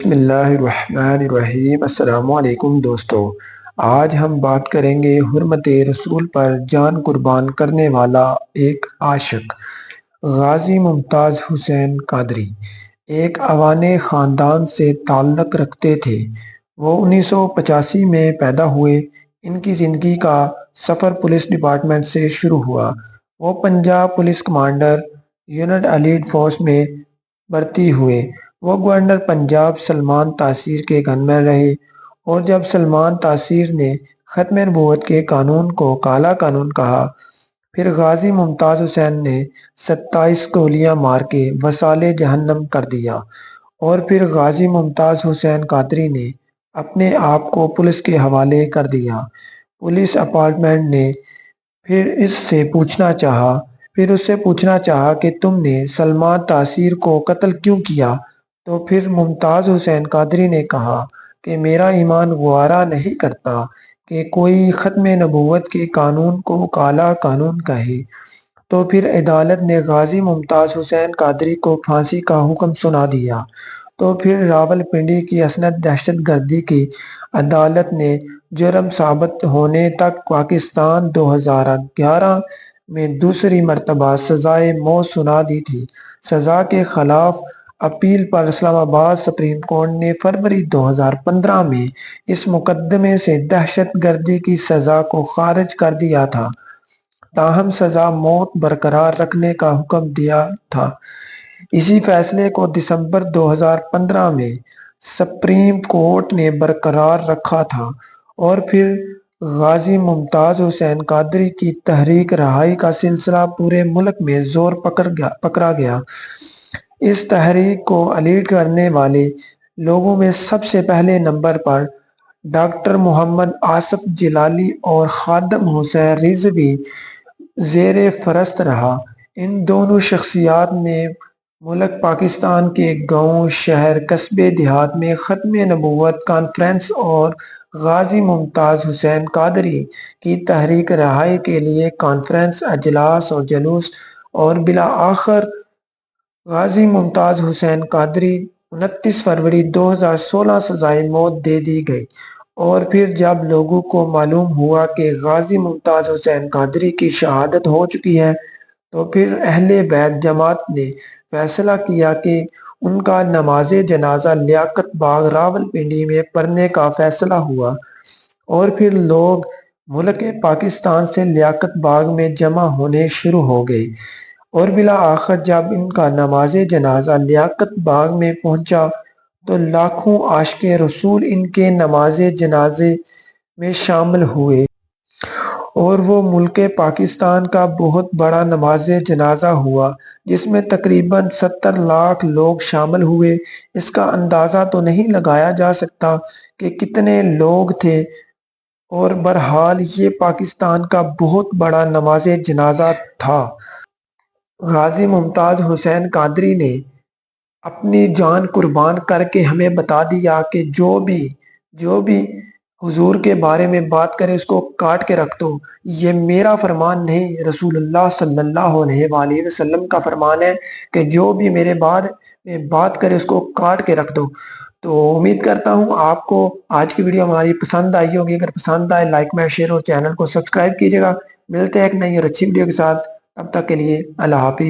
بسم اللہ الرحمن الرحیم۔ السلام علیکم دوستو، آج ہم بات کریں گے حرمت رسول پر جان قربان کرنے والا ایک عاشق غازی ممتاز حسین قادری ایک عوان خاندان سے تعلق رکھتے تھے۔ وہ 1985 میں پیدا ہوئے۔ ان کی زندگی کا سفر پولیس ڈپارٹمنٹ سے شروع ہوا۔ وہ Punjab police commander unit elite force میں بھرتی ہوئے۔ وہ گورنر پنجاب سلمان تاثیر کے گن مین رہے، اور جب سلمان تاثیر نے ختم نبوت کے قانون کو کالا قانون کہا، پھر غازی ممتاز حسین نے 27 گولیاں مار کے وصال جہنم کر دیا، اور پھر غازی ممتاز حسین قادری نے اپنے آپ کو پولیس کے حوالے کر دیا۔ پولیس ڈپارٹمنٹ نے پھر اس سے پوچھنا چاہا کہ تم نے سلمان تاثیر کو قتل کیوں کیا، تو پھر ممتاز حسین قادری نے کہا کہ میرا ایمان گوارا نہیں کرتا کہ کوئی ختم نبوت کے قانون کو کالا قانون کہے۔ تو پھر عدالت نے غازی ممتاز حسین قادری کو پھانسی کا حکم سنا دیا۔ تو پھر راولپنڈی کی عصمت دہشت گردی کی عدالت نے جرم ثابت ہونے تک پاکستان 2011 میں دوسری مرتبہ سزائے موت سنا دی تھی۔ سزا کے خلاف اپیل پر اسلام آباد سپریم کورٹ نے فروری 2015 میں اس مقدمے سے دہشت گردی کی سزا کو خارج کر دیا تھا، تاہم سزا موت برقرار رکھنے کا حکم دیا تھا۔ اسی فیصلے کو دسمبر 2015 میں سپریم کورٹ نے برقرار رکھا تھا، اور پھر غازی ممتاز حسین قادری کی تحریک رہائی کا سلسلہ پورے ملک میں زور پکڑا گیا۔ اس تحریک کو لیڈ کرنے والے لوگوں میں سب سے پہلے نمبر پر ڈاکٹر محمد آصف جلالی اور خادم حسین رضوی زیر فہرست رہا۔ ان دونوں شخصیات نے ملک پاکستان کے گاؤں، شہر، قصبے، دیہات میں ختم نبوت کانفرنس اور غازی ممتاز حسین قادری کی تحریک رہائی کے لیے کانفرنس، اجلاس اور جلوس، اور بالآخر غازی ممتاز حسین قادری 29 فروری 2016 سزائے موت دے دی گئی۔ اور پھر جب لوگوں کو معلوم ہوا کہ غازی ممتاز حسین قادری کی شہادت ہو چکی ہے، تو پھر اہل بیت جماعت نے فیصلہ کیا کہ ان کا نماز جنازہ لیاقت باغ راولپنڈی میں پڑھنے کا فیصلہ ہوا، اور پھر لوگ ملک پاکستان سے لیاقت باغ میں جمع ہونے شروع ہو گئے، اور بالآخر جب ان کا نماز جنازہ لیاقت باغ میں پہنچا تو لاکھوں عاشق رسول ان کے نماز جنازے میں شامل ہوئے، اور وہ ملک پاکستان کا بہت بڑا نماز جنازہ ہوا جس میں تقریباً 70 لاکھ لوگ شامل ہوئے۔ اس کا اندازہ تو نہیں لگایا جا سکتا کہ کتنے لوگ تھے، اور بہرحال یہ پاکستان کا بہت بڑا نماز جنازہ تھا۔ غازی ممتاز حسین قادری نے اپنی جان قربان کر کے ہمیں بتا دیا کہ جو بھی حضور کے بارے میں بات کرے اس کو کاٹ کے رکھ دو۔ یہ میرا فرمان نہیں، رسول اللہ صلی اللہ علیہ وآلہ وسلم کا فرمان ہے کہ جو بھی میرے بارے میں بات کرے اس کو کاٹ کے رکھ دو۔ تو امید کرتا ہوں آپ کو آج کی ویڈیو ہماری پسند آئی ہوگی۔ اگر پسند آئے لائک میں شیئر اور چینل کو سبسکرائب کیجیے گا۔ ملتے ہیں ایک نئی اور اچھی ویڈیو کے ساتھ، تب تک کے لیے اللہ حافظ۔